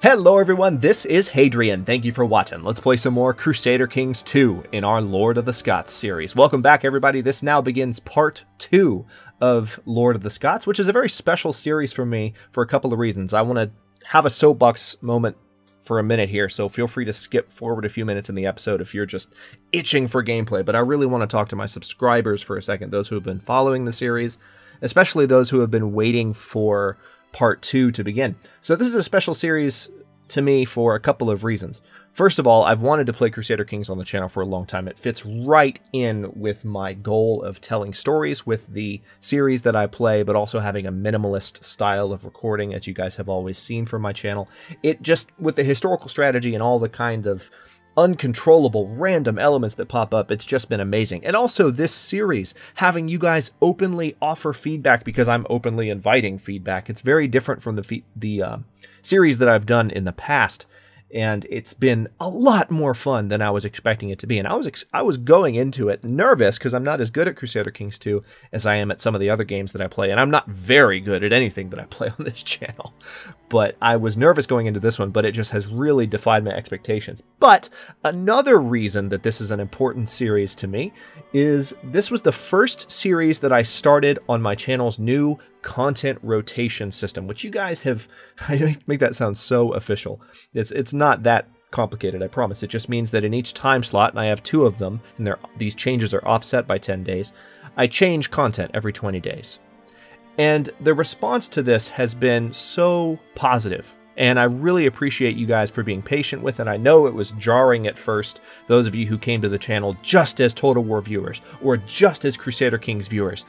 Hello everyone, this is Hadrian. Thank you for watching. Let's play some more Crusader Kings II in our Lord of the Scots series. Welcome back everybody. This now begins part 2 of Lord of the Scots, which is a very special series for me for a couple of reasons. I want to have a soapbox moment for a minute here, so feel free to skip forward a few minutes in the episode if you're just itching for gameplay. But I really want to talk to my subscribers for a second, those who have been following the series, especially those who have been waiting for part 2 to begin. So this is a special series to me for a couple of reasons. First of all, I've wanted to play Crusader Kings on the channel for a long time. It fits right in with my goal of telling stories with the series that I play, but also having a minimalist style of recording, as you guys have always seen from my channel. It just, with the historical strategy and all the kind of uncontrollable random elements that pop up, it's just been amazing. And also this series, having you guys openly offer feedback because I'm openly inviting feedback. It's very different from the series that I've done in the past, and it's been a lot more fun than I was expecting it to be. And I was going into it nervous because I'm not as good at Crusader Kings II as I am at some of the other games that I play, and I'm not very good at anything that I play on this channel. But I was nervous going into this one, but it just has really defied my expectations. But another reason that this is an important series to me is this was the first series that I started on my channel's new content rotation system, which you guys have, I make that sound so official. It's not that complicated, I promise. It just means that in each time slot, and I have 2 of them, and these changes are offset by 10 days, I change content every 20 days. And the response to this has been so positive, and I really appreciate you guys for being patient with it. I know it was jarring at first, those of you who came to the channel just as Total War viewers, or just as Crusader Kings viewers,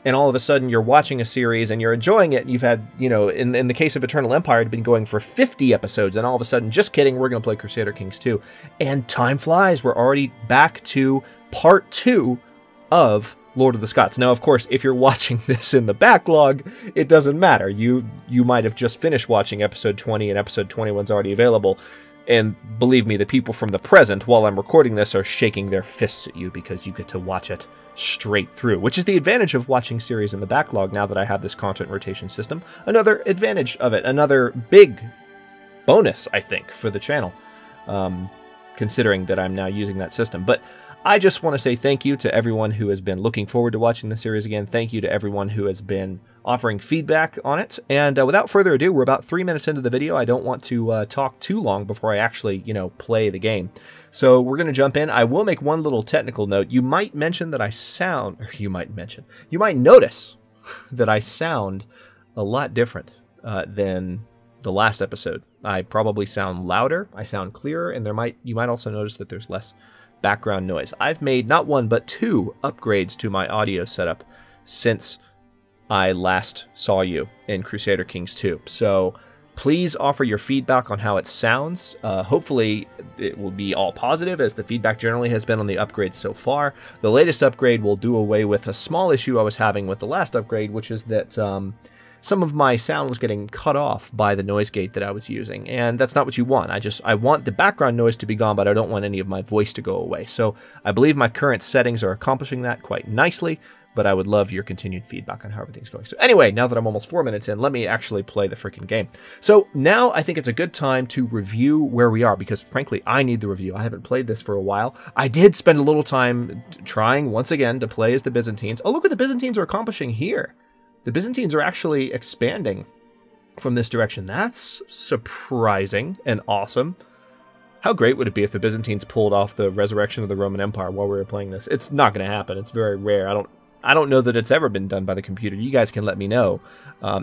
and all of a sudden you're watching a series and you're enjoying it. You've had, you know, in the case of Eternal Empire, it'd been going for 50 episodes, and all of a sudden, just kidding, we're going to play Crusader Kings II. And time flies. We're already back to part 2 of Lord of the Scots. Now, of course, if you're watching this in the backlog, it doesn't matter. You might have just finished watching episode 20 and episode 21's already available. And believe me, the people from the present, while I'm recording this, are shaking their fists at you because you get to watch it straight through, which is the advantage of watching series in the backlog now that I have this content rotation system. Another advantage of it, another big bonus, I think, for the channel, considering that I'm now using that system. But I just want to say thank you to everyone who has been looking forward to watching the series again. Thank you to everyone who has been offering feedback on it. And without further ado, we're about 3 minutes into the video. I don't want to talk too long before I actually, play the game. So we're going to jump in. I will make one little technical note. You might mention that you might notice that I sound a lot different than the last episode. I probably sound louder, I sound clearer, and you might also notice that there's less background noise. I've made not 1 but 2 upgrades to my audio setup since I last saw you in Crusader Kings II. So please offer your feedback on how it sounds. Hopefully it will be all positive, as the feedback generally has been on the upgrades so far. The latest upgrade will do away with a small issue I was having with the last upgrade, which is that some of my sound was getting cut off by the noise gate that I was using, and that's not what you want. I want the background noise to be gone, but I don't want any of my voice to go away. So I believe my current settings are accomplishing that quite nicely, but I would love your continued feedback on how everything's going. So anyway, now that I'm almost 4 minutes in, let me actually play the freaking game. So now I think it's a good time to review where we are, because frankly, I need the review. I haven't played this for a while. I did spend a little time trying once again to play as the Byzantines. Oh, look what the Byzantines are accomplishing here. The Byzantines are actually expanding from this direction. That's surprising and awesome. How great would it be if the Byzantines pulled off the resurrection of the Roman Empire while we were playing this? It's not going to happen. It's very rare. I don't know that it's ever been done by the computer. You guys can let me know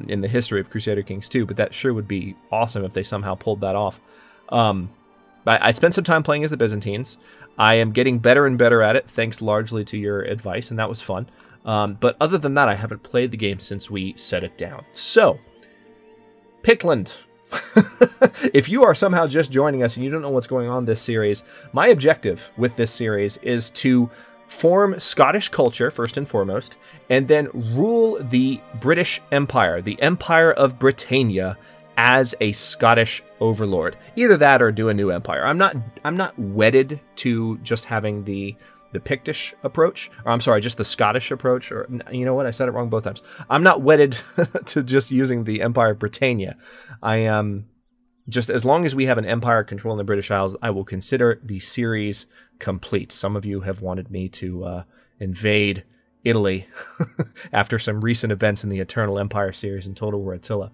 in the history of Crusader Kings II, but that sure would be awesome if they somehow pulled that off. I spent some time playing as the Byzantines. I am getting better and better at it, thanks largely to your advice, and that was fun. But other than that, I haven't played the game since we set it down. So, Pictland. If you are somehow just joining us and you don't know what's going on this series, my objective with this series is to form Scottish culture, first and foremost, and then rule the British Empire, the Empire of Britannia, as a Scottish overlord. Either that or do a new empire. I'm not wedded to just having the Pictish approach, or I'm sorry, just the Scottish approach, or you know what, I said it wrong both times. I'm not wedded to just using the Empire of Britannia. I am just as long as we have an empire controlling the British Isles, I will consider the series complete. Some of you have wanted me to invade Italy after some recent events in the Eternal Empire series and Total War Attila,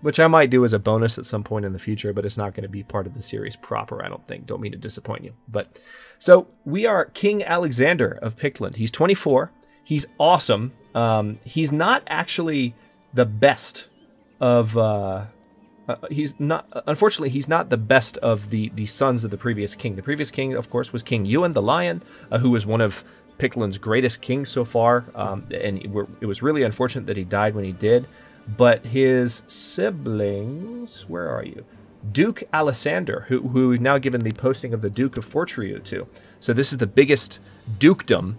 which I might do as a bonus at some point in the future, but it's not going to be part of the series proper, I don't think. Don't mean to disappoint you. But so we are King Alexander of Pictland. He's 24. He's awesome. He's not actually the best of... unfortunately, he's not the best of the sons of the previous king. The previous king, of course, was King Ewan the Lion, who was one of Pictland's greatest kings so far, and it was really unfortunate that he died when he did. But his siblings, where are you? Duke Alessander, who we've now given the posting of the Duke of Fortriu to. So this is the biggest dukedom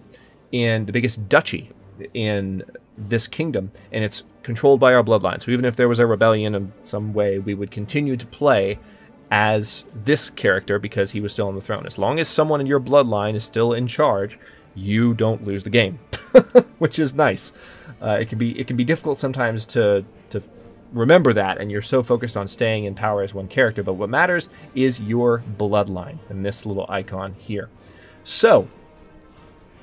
and the biggest duchy in this kingdom, and it's controlled by our bloodline. So even if there was a rebellion in some way, we would continue to play as this character because he was still on the throne. As long as someone in your bloodline is still in charge, you don't lose the game, which is nice. It can be difficult sometimes to remember that, and you're so focused on staying in power as one character. But what matters is your bloodline, and this little icon here. So,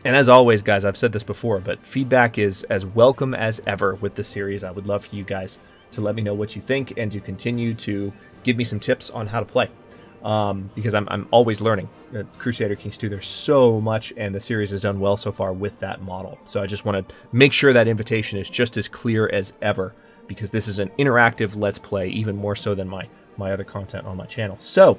and as always, guys, I've said this before, but feedback is as welcome as ever with the series. I would love for you guys to let me know what you think and to continue to give me some tips on how to play. Because I'm always learning. Crusader Kings II, there's so much, and the series has done well so far with that model. So I just want to make sure that invitation is just as clear as ever, because this is an interactive Let's Play, even more so than my other content on my channel. So,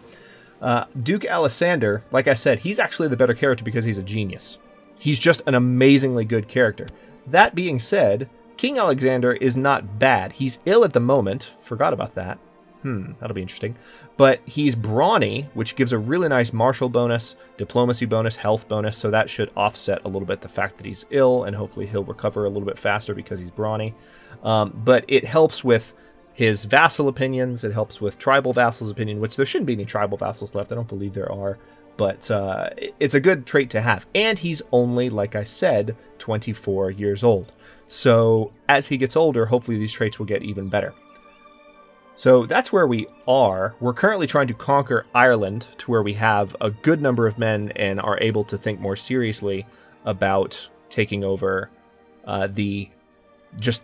Duke Alessander, like I said, he's actually the better character because he's a genius. He's just an amazingly good character. That being said, King Alexander is not bad. He's ill at the moment. Forgot about that. That'll be interesting. But he's brawny, which gives a really nice martial bonus, diplomacy bonus, health bonus, so that should offset a little bit the fact that he's ill, and hopefully he'll recover a little bit faster because he's brawny. But it helps with his vassal opinions, it helps with tribal vassals' opinion, which there shouldn't be any tribal vassals left. I don't believe there are. But it's a good trait to have. And he's only, like I said, 24 years old. So as he gets older, hopefully these traits will get even better. So that's where we are. We're currently trying to conquer Ireland to where we have a good number of men and are able to think more seriously about taking over the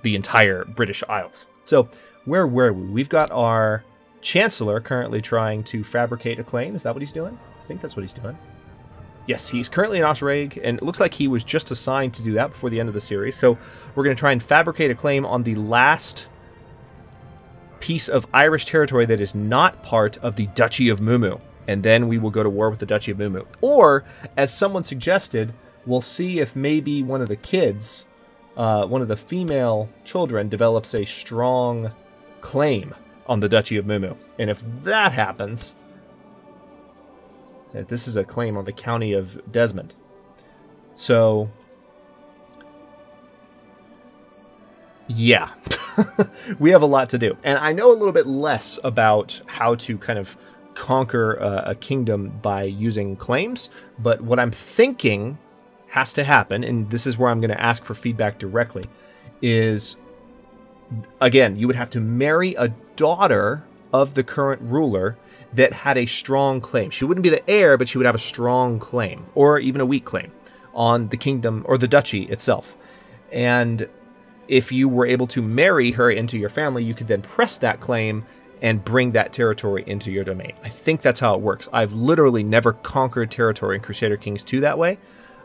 entire British Isles. So where were we? We've got our Chancellor currently trying to fabricate a claim. Is that what he's doing? I think that's what he's doing. Yes, he's currently in Osraig, and it looks like he was just assigned to do that before the end of the series. So we're going to try and fabricate a claim on the last piece of Irish territory that is not part of the Duchy of Mumu, and then we will go to war with the Duchy of Mumu. Or, as someone suggested, we'll see if maybe one of the kids, one of the female children, develops a strong claim on the Duchy of Mumu. And if that happens, this is a claim on the county of Desmond. So, yeah, we have a lot to do. And I know a little bit less about how to kind of conquer a kingdom by using claims, but what I'm thinking has to happen, and this is where I'm going to ask for feedback directly, is, again, you would have to marry a daughter of the current ruler that had a strong claim. She wouldn't be the heir, but she would have a strong claim, or even a weak claim, on the kingdom or the duchy itself. And if you were able to marry her into your family, you could then press that claim and bring that territory into your domain. I think that's how it works. I've literally never conquered territory in Crusader Kings II that way,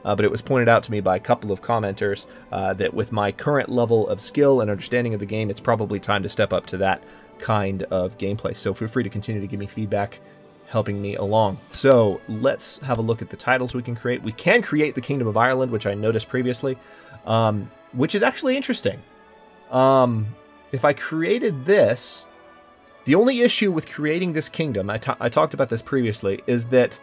but it was pointed out to me by a couple of commenters that with my current level of skill and understanding of the game, it's probably time to step up to that kind of gameplay. So feel free to continue to give me feedback, helping me along. So let's have a look at the titles we can create. We can create the Kingdom of Ireland, which I noticed previously, which is actually interesting. If I created this, the only issue with creating this kingdom, I talked about this previously, is that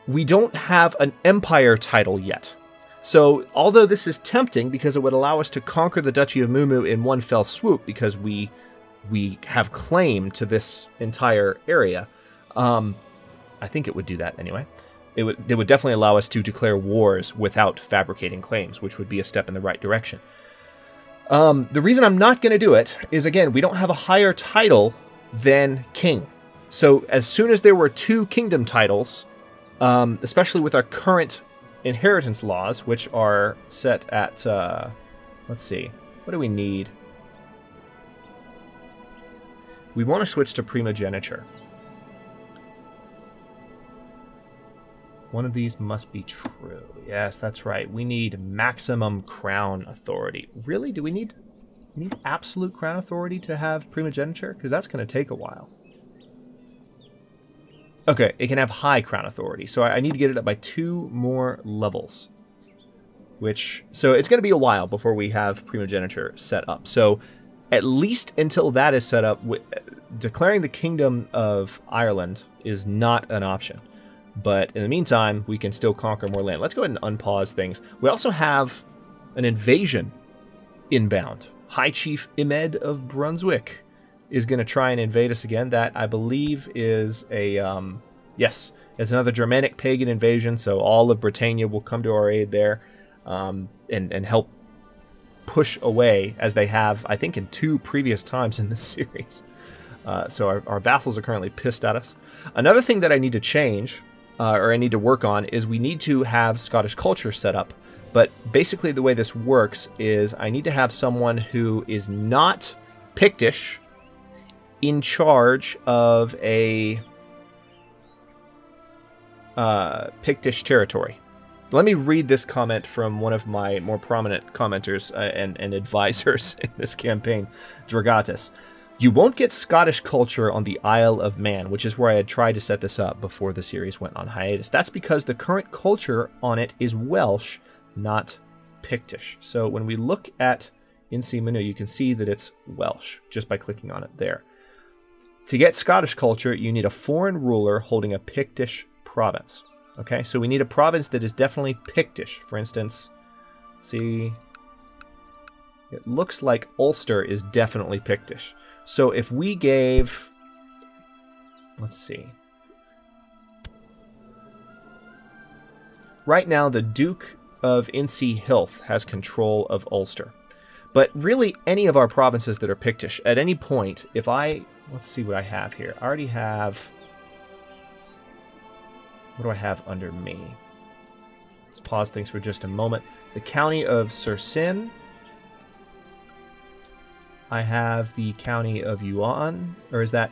we don't have an empire title yet. So although this is tempting because it would allow us to conquer the Duchy of Mumu in one fell swoop because we have claim to this entire area, I think it would do that anyway. It would definitely allow us to declare wars without fabricating claims, which would be a step in the right direction. The reason I'm not going to do it is, again, we don't have a higher title then king. So as soon as there were 2 kingdom titles, especially with our current inheritance laws, which are set at, let's see, what do we need? We want to switch to primogeniture. One of these must be true. Yes, that's right. We need maximum crown authority. Really? Do we need absolute crown authority to have primogeniture? Because that's going to take a while. Okay, it can have high crown authority. So I need to get it up by 2 more levels. So it's going to be a while before we have primogeniture set up. So at least until that is set up, declaring the Kingdom of Ireland is not an option. But in the meantime, we can still conquer more land. Let's go ahead and unpause things. We also have an invasion inbound. High Chief Imed of Brunswick is going to try and invade us again. That, I believe, is a... yes, it's another Germanic pagan invasion, so all of Britannia will come to our aid there and help push away, as they have, I think, in 2 previous times in this series. So our vassals are currently pissed at us. Another thing that I need to change... or I need to work on, is we need to have Scottish culture set up. But basically the way this works is I need to have someone who is not Pictish in charge of a Pictish territory. Let me read this comment from one of my more prominent commenters and advisors in this campaign, Dragatus. You won't get Scottish culture on the Isle of Man, which is where I had tried to set this up before the series went on hiatus. That's because the current culture on it is Welsh, not Pictish. So when we look at INC menu, you can see that it's Welsh just by clicking on it there. To get Scottish culture, you need a foreign ruler holding a Pictish province. Okay, so we need a province that is definitely Pictish. For instance, see, it looks like Ulster is definitely Pictish. So if we gave, let's see. Right now, the Duke of Incy Hilth has control of Ulster. But really, any of our provinces that are Pictish, at any point, if I, let's see what I have here. I already have, what do I have under me? Let's pause things for just a moment. The county of Sursin. I have the county of Yuan, or is that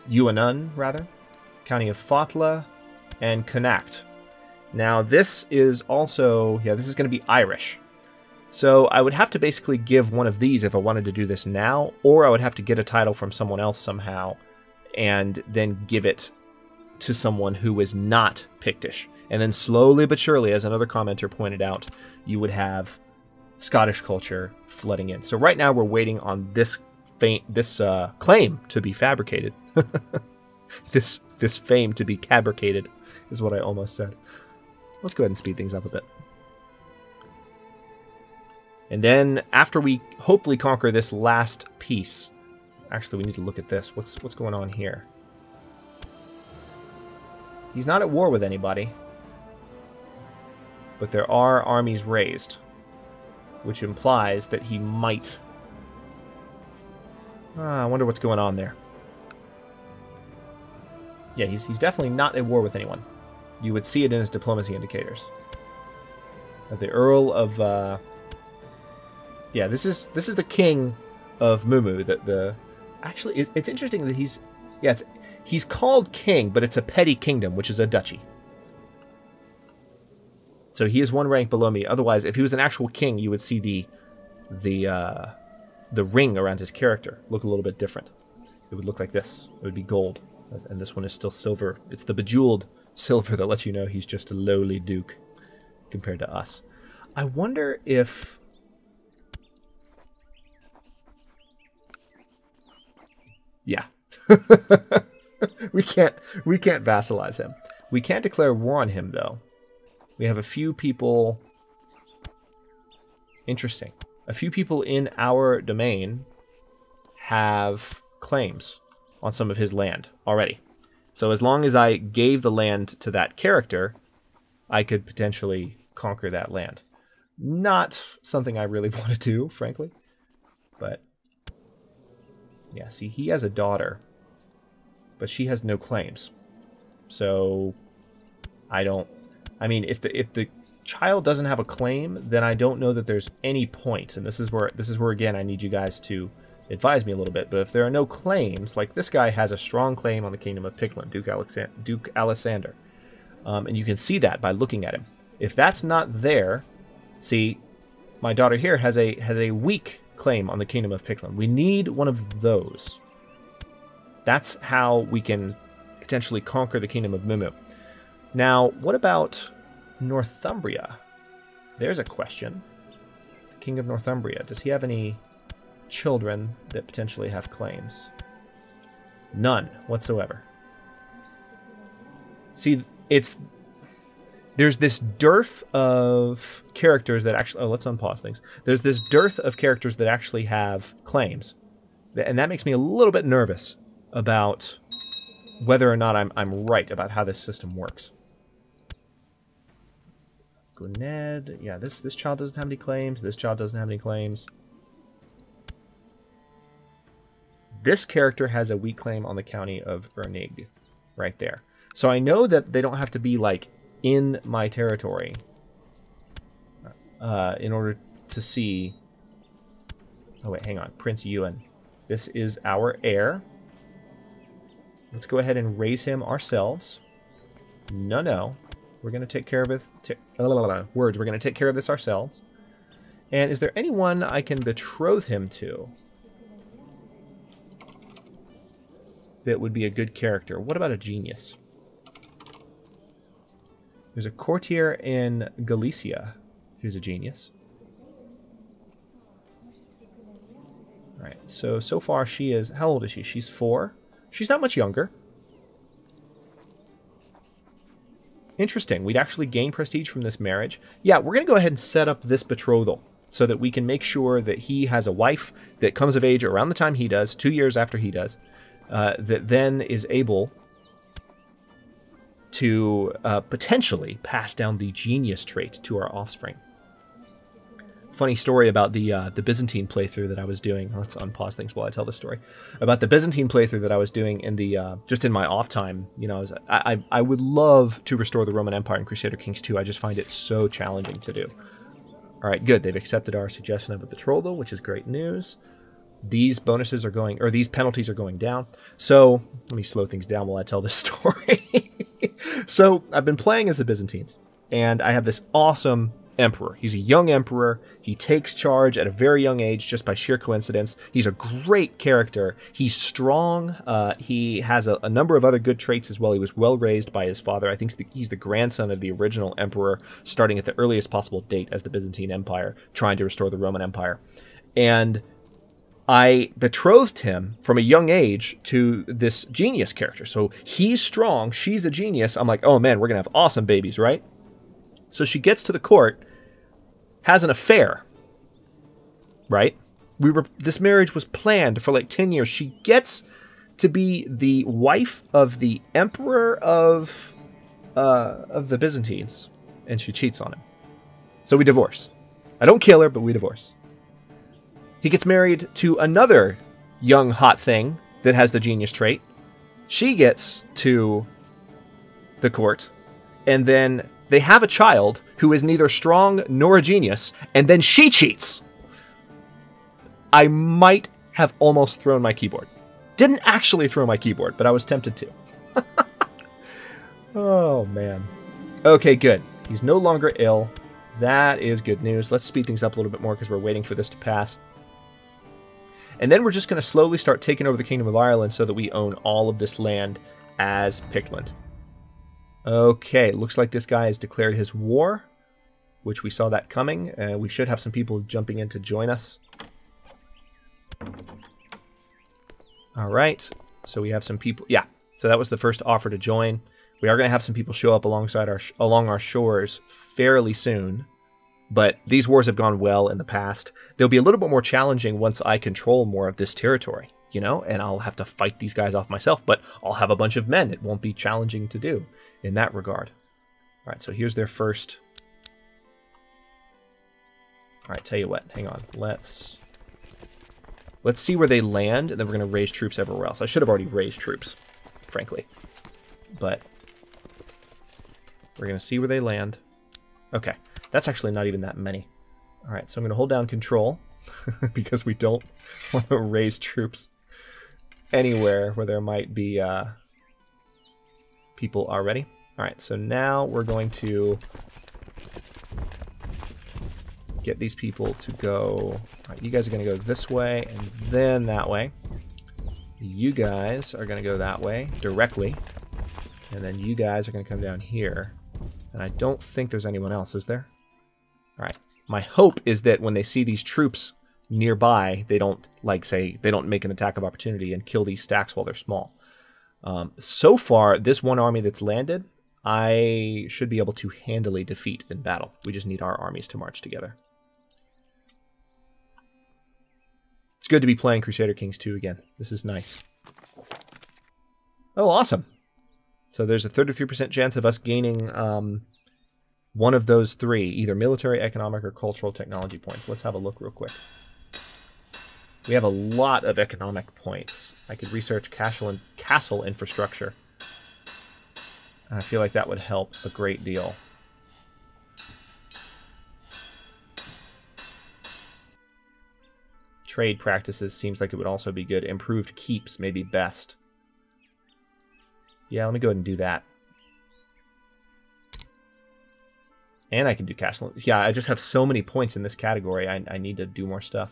Yuanun, rather? County of Fotla, and Connacht. Now, this is also, yeah, this is going to be Irish. So I would have to basically give one of these if I wanted to do this now, or I would have to get a title from someone else somehow, and then give it to someone who is not Pictish. And then slowly but surely, as another commenter pointed out, you would have Scottish culture flooding in. So right now we're waiting on this claim to be fabricated. this fame to be fabricated is what I almost said. Let's go ahead and speed things up a bit. And then after we hopefully conquer this last piece, actually we need to look at this. What's going on here? He's not at war with anybody, but there are armies raised, which implies that he might... I wonder what's going on there. Yeah, he's definitely not at war with anyone. You would see it in his diplomacy indicators. The Earl of... yeah, this is the king of Mumu. Actually, it's interesting that he's... Yeah, he's called king, but it's a petty kingdom, which is a duchy. So he is one rank below me. Otherwise, if he was an actual king, you would see the ring around his character look a little bit different. It would look like this. It would be gold, and this one is still silver. It's the bejeweled silver that lets you know he's just a lowly duke compared to us. I wonder if... Yeah. we can't vassalize him. We can't declare war on him, though. We have a few people... Interesting. A few people in our domain have claims on some of his land already. So as long as I gave the land to that character, I could potentially conquer that land. Not something I really want to do, frankly. But, yeah, see, he has a daughter but she has no claims. So I mean, if the child doesn't have a claim, then I don't know that there's any point. And this is where again I need you guys to advise me a little bit. But if there are no claims, like this guy has a strong claim on the kingdom of Pictland, Duke Alessander, and you can see that by looking at him. If that's not there, see, my daughter here has a weak claim on the kingdom of Pictland. We need one of those. That's how we can potentially conquer the kingdom of Mimu. Now, what about Northumbria? There's a question. The king of Northumbria, does he have any children that potentially have claims? None whatsoever. See, there's this dearth of characters that actually... Oh, let's unpause things. There's this dearth of characters that actually have claims. And that makes me a little bit nervous about whether or not I'm right about how this system works. Gwynedd. Yeah, this child doesn't have any claims. This child doesn't have any claims. This character has a weak claim on the county of Vernig. Right there. So I know that they don't have to be, like, in my territory in order to see... Oh, wait, hang on. Prince Ewan. This is our heir. Let's go ahead and raise him ourselves. No. We're going to take care of it. We're going to take care of this ourselves. And is there anyone I can betroth him to that would be a good character? What about a genius? There's a courtier in Galicia who's a genius. All right, so far she is... How old is she? She's 4. She's not much younger. Interesting. We'd actually gain prestige from this marriage. Yeah, we're going to go ahead and set up this betrothal so that we can make sure that he has a wife that comes of age around the time he does, 2 years after he does, that then is able to potentially pass down the genius trait to our offspring. Funny story about the Byzantine playthrough that I was doing. Let's unpause things while I tell this story. About the Byzantine playthrough that I was doing in the just in my off time. You know, I would love to restore the Roman Empire in Crusader Kings II. I just find it so challenging to do. All right, good. They've accepted our suggestion of a betrothal, which is great news. These bonuses are going, or these penalties are going down. So let me slow things down while I tell this story. So I've been playing as the Byzantines, and I have this awesome emperor. He's a young emperor. He takes charge at a very young age just by sheer coincidence. He's a great character. He's strong. He has a number of other good traits as well. He was well raised by his father. I think he's the grandson of the original emperor, starting at the earliest possible date as the Byzantine Empire, trying to restore the Roman Empire. And I betrothed him from a young age to this genius character. So he's strong. She's a genius. I'm like, oh man, we're going to have awesome babies, right? So she gets to the court, has an affair, right? This marriage was planned for like 10 years. She gets to be the wife of the emperor of the Byzantines, and she cheats on him. So we divorce. I don't kill her, but we divorce. He gets married to another young hot thing that has the genius trait. She gets to the court, and then they have a child who is neither strong nor a genius, and then she cheats. I might have almost thrown my keyboard. Didn't actually throw my keyboard, but I was tempted to. Oh, man. Okay, good. He's no longer ill. That is good news. Let's speed things up a little bit more because we're waiting for this to pass. And then we're just going to slowly start taking over the Kingdom of Ireland so that we own all of this land as Pictland. Okay, looks like this guy has declared his war, which we saw that coming. We should have some people jumping in to join us. All right, so we have some people. Yeah, so that was the first offer to join. We are going to have some people show up along our shores fairly soon. But these wars have gone well in the past. They'll be a little bit more challenging once I control more of this territory, you know, and I'll have to fight these guys off myself, but I'll have a bunch of men. It won't be challenging to do in that regard. All right, so here's their first. All right, tell you what, hang on. Let's see where they land, and then we're going to raise troops everywhere else. I should have already raised troops. frankly. But we're going to see where they land. Okay, that's actually not even that many. All right, so I'm going to hold down control because we don't want to raise troops anywhere where there might be people already. All right, so now we're going to get these people to go. All right, you guys are going to go this way and then that way. You guys are going to go that way directly. And then you guys are going to come down here. And I don't think there's anyone else, is there? All right. My hope is that when they see these troops nearby, they don't, like, say, they don't make an attack of opportunity and kill these stacks while they're small. So far, this one army that's landed, I should be able to handily defeat in battle. We just need our armies to march together. It's good to be playing Crusader Kings II again. This is nice. Oh, awesome. So there's a 33% chance of us gaining one of those three, either military, economic, or cultural technology points. Let's have a look real quick. We have a lot of economic points. I could research castle infrastructure. I feel like that would help a great deal. Trade practices seems like it would also be good. Improved keeps may be best. Yeah, let me go ahead and do that. And I can do castle. Yeah, I just have so many points in this category. I need to do more stuff.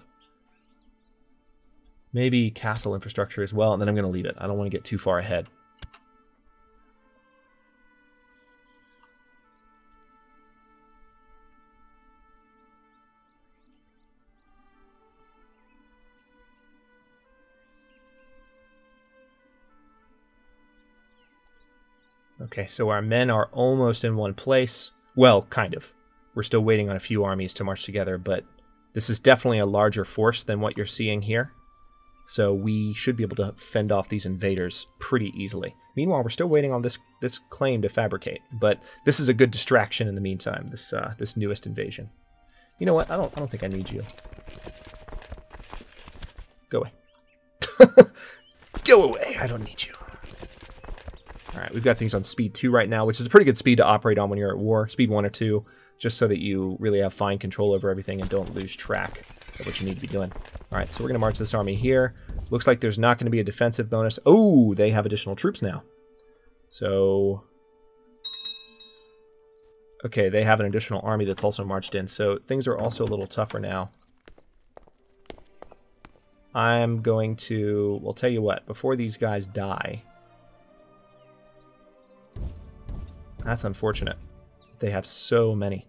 Maybe castle infrastructure as well, and then I'm going to leave it. I don't want to get too far ahead. Okay, so our men are almost in one place. Well, kind of. We're still waiting on a few armies to march together, but this is definitely a larger force than what you're seeing here. So we should be able to fend off these invaders pretty easily. Meanwhile, we're still waiting on this claim to fabricate, but this is a good distraction in the meantime, this newest invasion. You know what? I don't think I need you. Go away. Go away. I don't need you. All right, we've got things on speed 2 right now, which is a pretty good speed to operate on when you're at war. Speed 1 or 2, just so that you really have fine control over everything and don't lose track of what you need to be doing. All right, so we're going to march this army here. Looks like there's not going to be a defensive bonus. Oh, they have additional troops now. So, okay, they have an additional army that's also marched in. So things are also a little tougher now. I'm going to, well, tell you what, before these guys die... That's unfortunate. They have so many.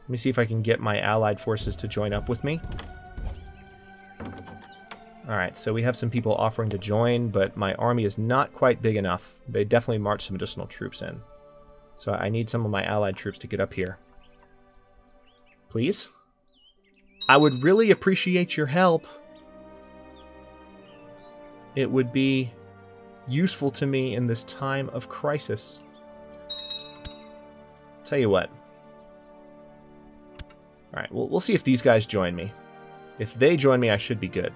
Let me see if I can get my allied forces to join up with me. Alright, so we have some people offering to join, but my army is not quite big enough. They definitely marched some additional troops in. So I need some of my allied troops to get up here. Please? I would really appreciate your help. It would be useful to me in this time of crisis. Tell you what. Alright, we'll see if these guys join me. If they join me, I should be good.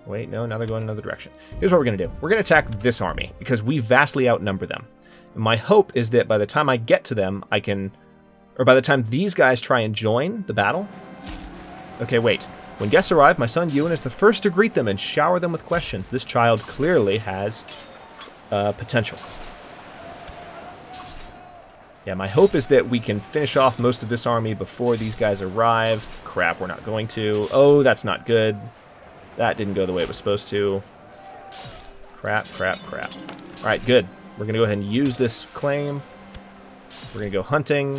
Wait, no, now they're going another direction. Here's what we're going to do. We're going to attack this army, because we vastly outnumber them. And my hope is that by the time I get to them, I can... Or by the time these guys try and join the battle... Okay, wait. When guests arrive, my son Ewan is the first to greet them and shower them with questions. This child clearly has potential. Yeah, my hope is that we can finish off most of this army before these guys arrive. Crap, we're not going to. Oh, that's not good. That didn't go the way it was supposed to. Crap, crap, crap. All right, good. We're going to go ahead and use this claim. We're going to go hunting.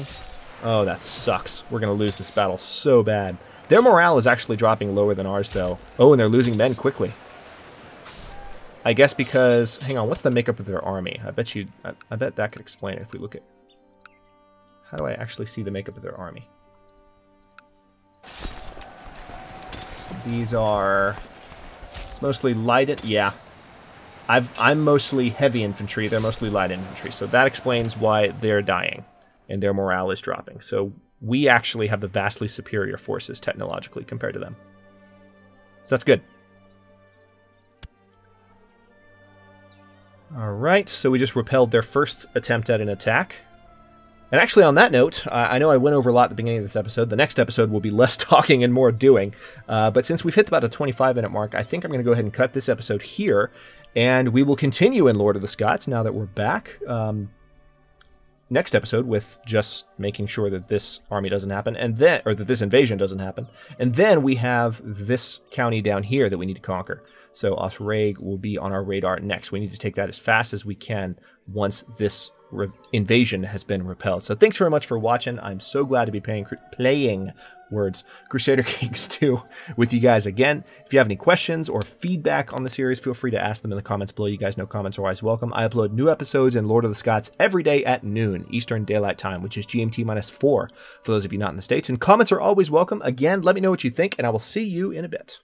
Oh, that sucks. We're going to lose this battle so bad. Their morale is actually dropping lower than ours, though. Oh, and they're losing men quickly. I guess because... Hang on, what's the makeup of their army? I bet that could explain it if we look at... How do I actually see the makeup of their army? These are... It's mostly light... Yeah. I'm mostly heavy infantry. They're mostly light infantry. So that explains why they're dying. And their morale is dropping. So... We actually have the vastly superior forces technologically compared to them. So that's good. All right, so we just repelled their first attempt at an attack. And actually, on that note, I know I went over a lot at the beginning of this episode. The next episode will be less talking and more doing. But since we've hit about a 25-minute mark, I think I'm going to go ahead and cut this episode here. And we will continue in Lord of the Scots now that we're back. Next episode with just making sure that this army doesn't happen, and then, or that this invasion doesn't happen. And then we have this county down here that we need to conquer. So Osraig will be on our radar next. We need to take that as fast as we can once this invasion has been repelled. So thanks very much for watching. I'm so glad to be playing Crusader Kings 2 with you guys again. If you have any questions or feedback on the series, feel free to ask them in the comments below. You guys know comments are always welcome. I upload new episodes in Lord of the Scots every day at noon Eastern Daylight Time, which is GMT-4 for those of you not in the States. And comments are always welcome. Again, let me know what you think, and I will see you in a bit.